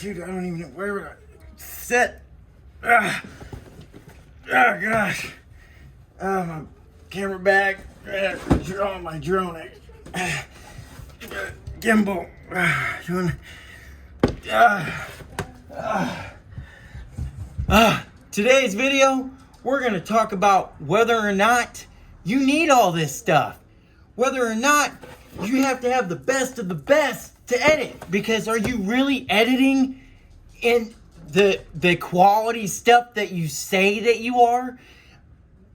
Dude, I don't even know where would I sit. Oh gosh. My camera bag. My drone. Gimbal. Today's video, we're going to talk about whether or not you need all this stuff. Whether or not you have to have the best of the best to edit. Because are you really editing in the quality stuff that you say that you are?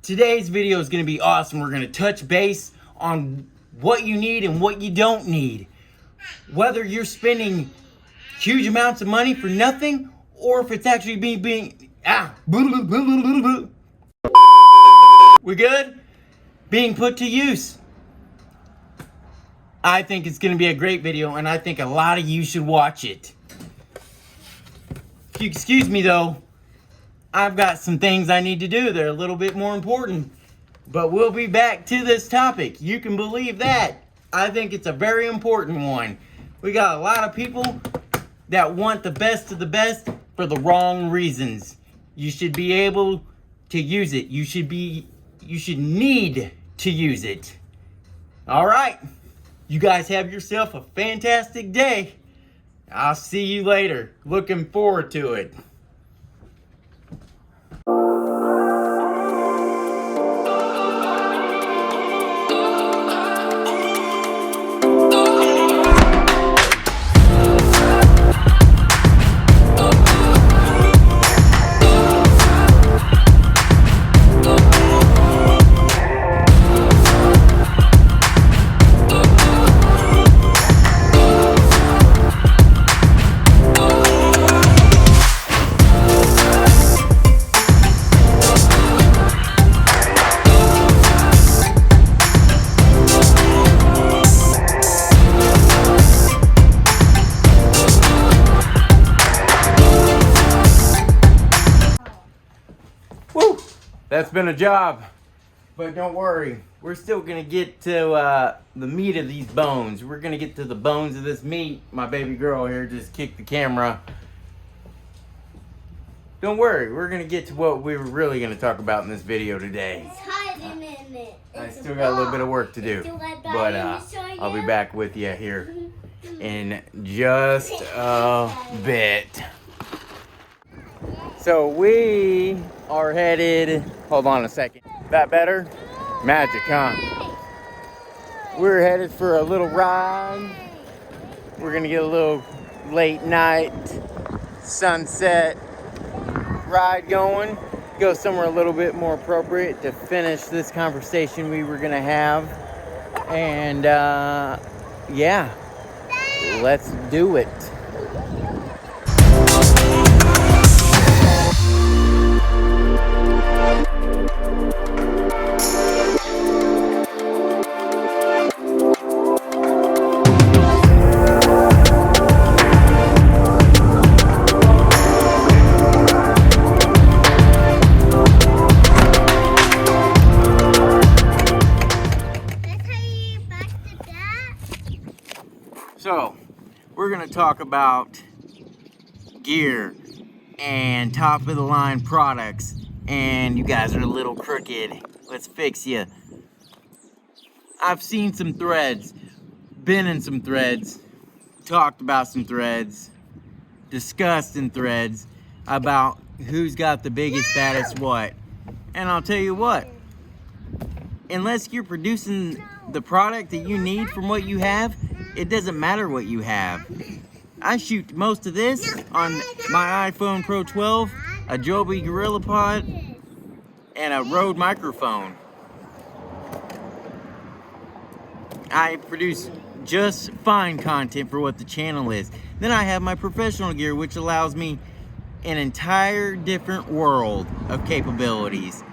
Today's video is going to be awesome. We're going to touch base on what you need and what you don't need. Whether you're spending huge amounts of money for nothing, or if it's actually we good? Being put to use. I think it's going to be a great video, and I think a lot of you should watch it. If you excuse me though, I've got some things I need to do. They're a little bit more important. But we'll be back to this topic. You can believe that. I think it's a very important one. We got a lot of people that want the best of the best for the wrong reasons. You should be able to use it. You should need to use it. All right. You guys have yourself a fantastic day. I'll see you later. Looking forward to it. Woo! That's been a job. But don't worry, we're still gonna get to the meat of these bones. We're gonna get to the bones of this meat. My baby girl here just kicked the camera. Don't worry, we're gonna get to what we were really gonna talk about in this video today. It's hiding in it. I still got a little bit of work to do, but I'll be back with you here in just a bit. So we are headed, hold on a second. That better? Magic, huh? We're headed for a little ride. We're gonna get a little late night sunset ride going. Go somewhere a little bit more appropriate to finish this conversation we were gonna have. And yeah, let's do it. So, we're going to talk about gear and top of the line products. And you guys are a little crooked. Let's fix you. I've seen some threads, been in some threads, talked about some threads, discussed in threads about who's got the biggest, baddest what. And I'll tell you what, unless you're producing the product that you need from what you have, it doesn't matter what you have. I shoot most of this on my iPhone Pro 12, a Joby Gorilla Pod, and a Rode microphone. I produce just fine content for what the channel is. Then I have my professional gear, which allows me an entire different world of capabilities.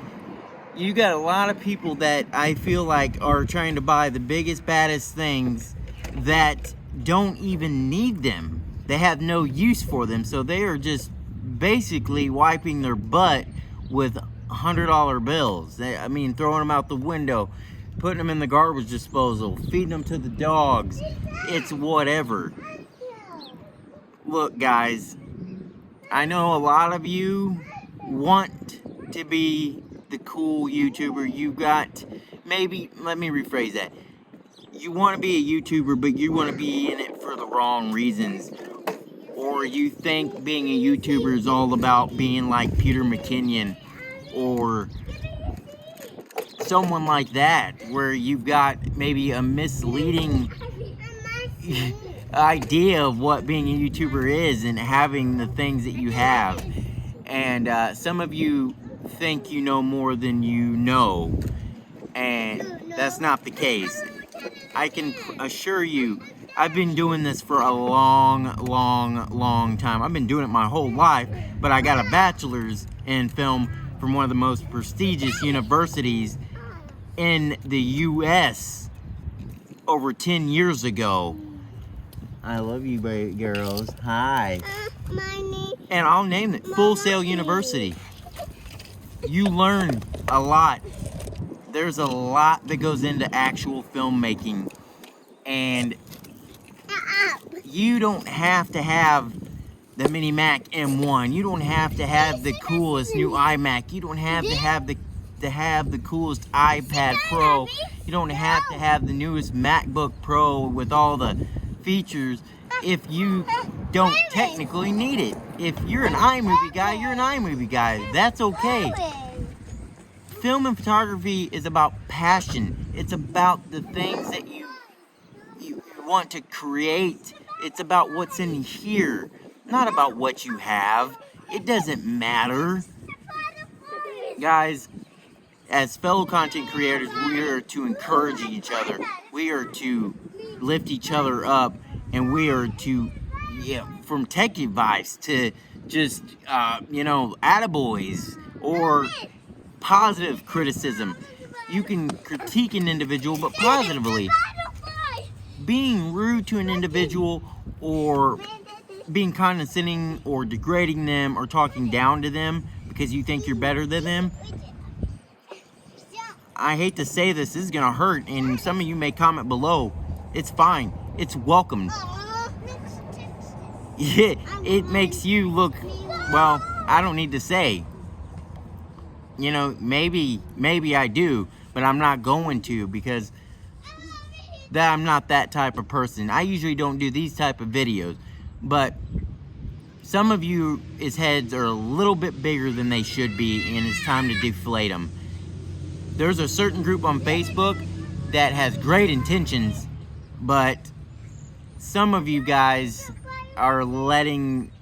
You got a lot of people that I feel like are trying to buy the biggest, baddest things that don't even need them. They have no use for them, so they are just basically wiping their butt with $100 bills. Throwing them out the window, putting them in the garbage disposal, feeding them to the dogs. It's whatever. Look, guys, I know a lot of you want to be the cool YouTuber. You got, maybe, let me rephrase that. You want to be a YouTuber, but you want to be in it for the wrong reasons. Or you think being a YouTuber is all about being like Peter McKinnon or someone like that, where you've got maybe a misleading idea of what being a YouTuber is and having the things that you have. And some of you think you know more than you know, and that's not the case. I can assure you, I've been doing this for a long time. I've been doing it my whole life, but I got a bachelor's in film from one of the most prestigious universities in the U.S. over 10 years ago. I love you, girls. Hi. And I'll name it Full Sail University. You learn a lot. There's a lot that goes into actual filmmaking, and you don't have to have the Mini Mac M1. You don't have to have the coolest new iMac. You don't have to have the coolest iPad Pro. You don't have to have the newest MacBook Pro with all the features if you don't technically need it. If you're an iMovie guy, you're an iMovie guy. That's okay. Film and photography is about passion. It's about the things that you want to create. It's about what's in here, not about what you have. It doesn't matter. Guys, as fellow content creators, we are to encourage each other. We are to lift each other up, and we are to, from tech advice to just, attaboys or positive criticism. You can critique an individual, but positively. Being rude to an individual or being condescending or degrading them or talking down to them because you think you're better than them, I hate to say this is gonna hurt, and some of you may comment below. It's fine. It's welcomed. Yeah, it makes you look, well, I don't need to say. Maybe I do, but I'm not going to, because I'm not that type of person. I usually don't do these type of videos, but some of you, his heads are a little bit bigger than they should be, and it's time to deflate them. There's a certain group on Facebook that has great intentions, but some of you guys are letting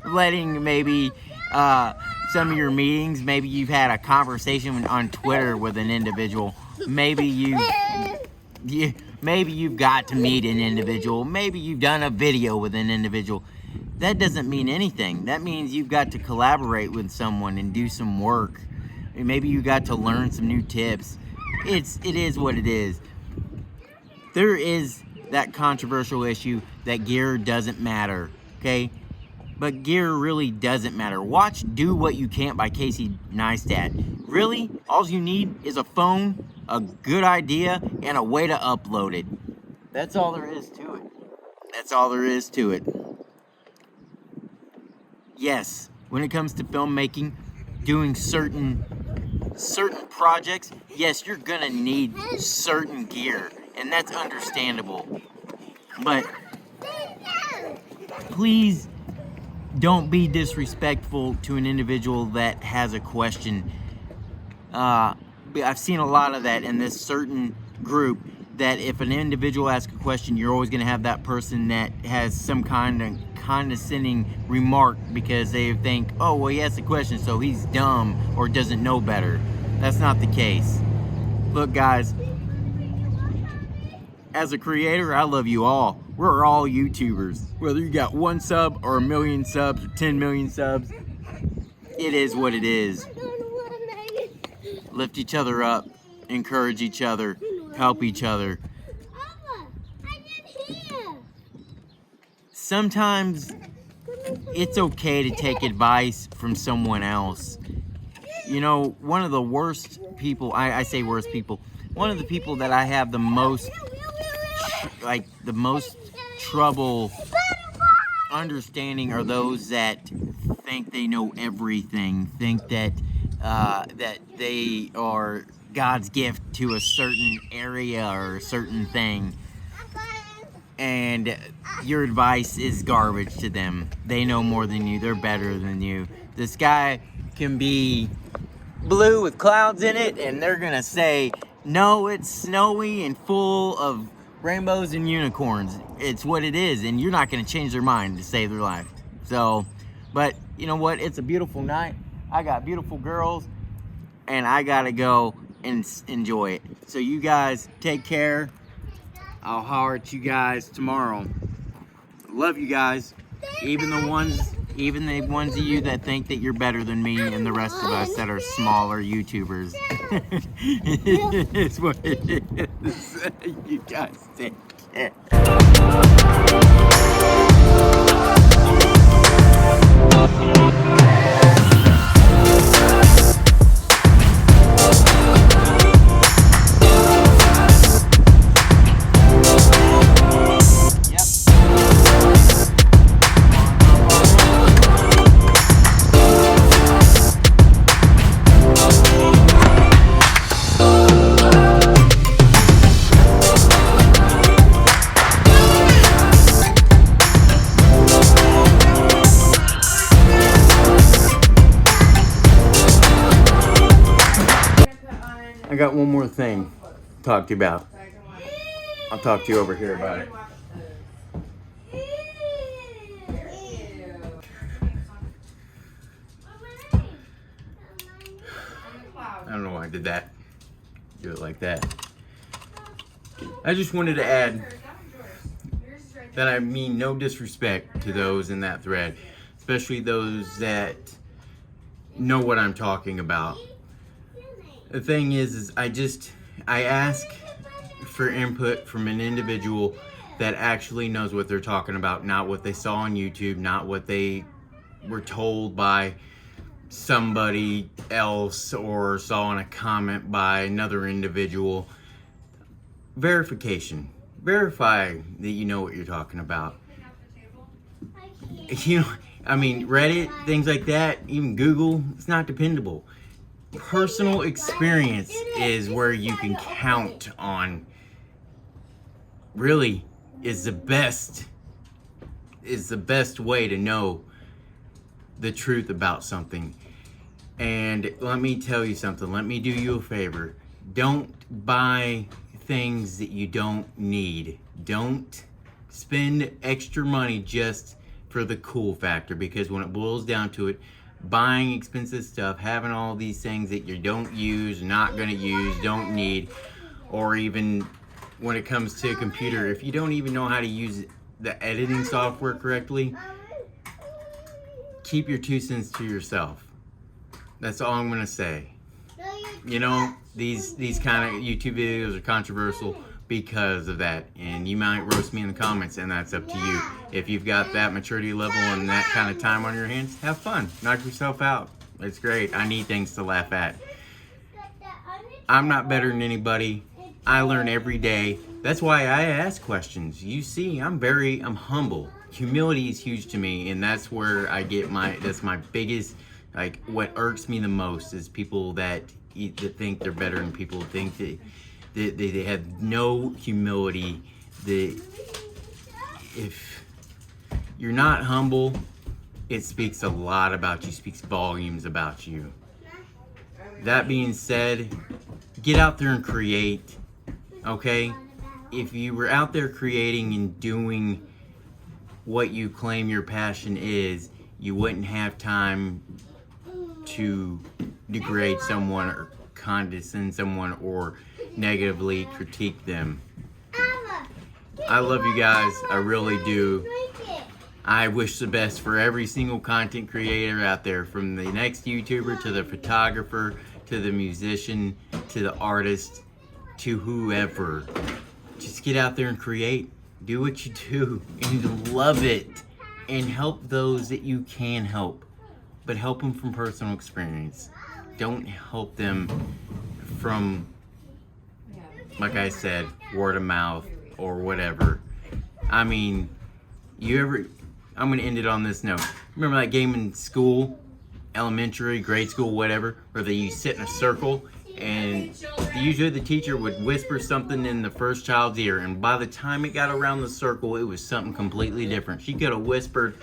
maybe some of your meetings, maybe you've had a conversation on Twitter with an individual, maybe you've got to meet an individual, maybe you've done a video with an individual. That doesn't mean anything. That means you've got to collaborate with someone and do some work. Maybe you got to learn some new tips. It is what it is. There is that controversial issue that gear doesn't matter, okay? But gear really doesn't matter. Watch Do What You Can't by Casey Neistat. Really, all you need is a phone, a good idea, and a way to upload it. That's all there is to it. That's all there is to it. Yes, when it comes to filmmaking, doing certain projects, yes, you're gonna need certain gear, and that's understandable. But please don't be disrespectful to an individual that has a question. I've seen a lot of that in this certain group, that if an individual asks a question, you're always going to have that person that has some kind of condescending remark because they think, oh, well, he asked a question, so he's dumb or doesn't know better. That's not the case. Look, guys, as a creator, I love you all. We're all YouTubers. Whether you got 1 sub or 1 million subs or 10 million subs, it is what it is. Lift each other up, encourage each other, help each other. Sometimes it's okay to take advice from someone else. One of the worst people, I say worst people, one of the people that I have the most trouble understanding are those that think they know everything, think that that they are God's gift to a certain area or a certain thing, and your advice is garbage to them. They know more than you. They're better than you. The sky can be blue with clouds in it, and they're gonna say, no, it's snowy and full of rainbows and unicorns. It's what it is, and you're not gonna change their mind to save their life. So, but you know what? It's a beautiful night. I got beautiful girls, and I gotta go and enjoy it. So you guys take care. I'll holler at you guys tomorrow. Love you guys. Even the ones of you that think that you're better than me and the rest of us that are smaller YouTubers. It's what it is. You guys take care. I got one more thing to talk to you about. I'll talk to you over here about it. I don't know why I did that. Do it like that. I just wanted to add that I mean no disrespect to those in that thread, especially those that know what I'm talking about. The thing is I ask for input from an individual that actually knows what they're talking about, not what they saw on YouTube, not what they were told by somebody else or saw in a comment by another individual. Verification. Verify that you know what you're talking about. You know, I mean, Reddit, things like that, even Google, it's not dependable. Personal experience is where you can count on. Really is the best way to know the truth about something. And let me tell you something, let me do you a favor. Don't buy things that you don't need. Don't spend extra money just for the cool factor, because when it boils down to it, buying expensive stuff, having all these things that you don't use, not gonna use, don't need, or even when it comes to a computer, if you don't even know how to use the editing software correctly, keep your 2 cents to yourself. That's all I'm gonna say. You know, these kind of YouTube videos are controversial because of that, and you might roast me in the comments, and that's up to you. If you've got that maturity level and that kind of time on your hands, have fun, knock yourself out. It's great. I need things to laugh at. I'm not better than anybody. I learn every day. That's why I ask questions. You see, I'm humble. Humility is huge to me, and that's where I get that's my biggest, like, what irks me the most is people that think they're better than people, think that they have no humility. If you're not humble, it speaks a lot about you, speaks volumes about you. That being said, get out there and create, okay? If you were out there creating and doing what you claim your passion is, you wouldn't have time to degrade someone or condescend someone or negatively critique them. I love you guys, I really do. I wish the best for every single content creator out there, from the next YouTuber to the photographer to the musician to the artist to whoever. Just get out there and create. Do what you do and love it, and help those that you can help, but help them from personal experience. Don't help them from, like I said, word of mouth or whatever. I mean, I'm gonna end it on this note. Remember that game in school, elementary, grade school, whatever, where you sit in a circle and usually the teacher would whisper something in the first child's ear, and by the time it got around the circle, it was something completely different. She could have whispered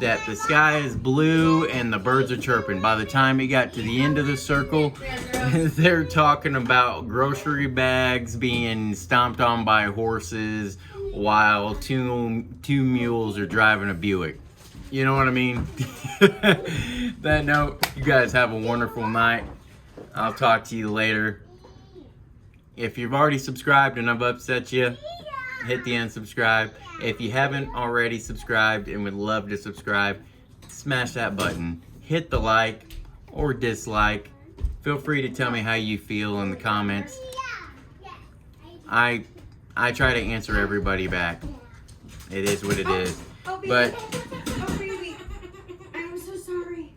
that the sky is blue and the birds are chirping. By the time it got to the end of the circle, they're talking about grocery bags being stomped on by horses while two mules are driving a Buick. You know what I mean? That note, you guys have a wonderful night. I'll talk to you later. If you've already subscribed and I've upset you, hit the unsubscribe. If you haven't already subscribed and would love to subscribe, smash that button. Hit the like or dislike. Feel free to tell me how you feel in the comments. I try to answer everybody back. It is what it is. But I'm so sorry.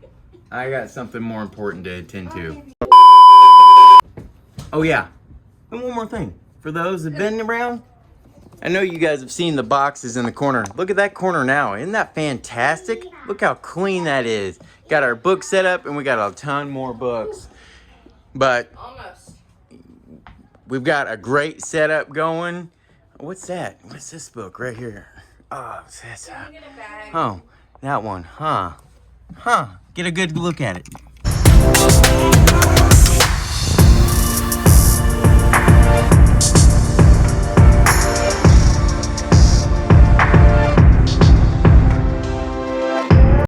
I got something more important to attend to. Oh yeah, and one more thing. For those that have been around, I know you guys have seen the boxes in the corner. Look at that corner now. Isn't that fantastic? Look how clean that is. Got our book set up and we got a ton more books. But we've got a great setup going. What's that? What's this book right here? Oh, that's, oh, that one, huh? Get a good look at it.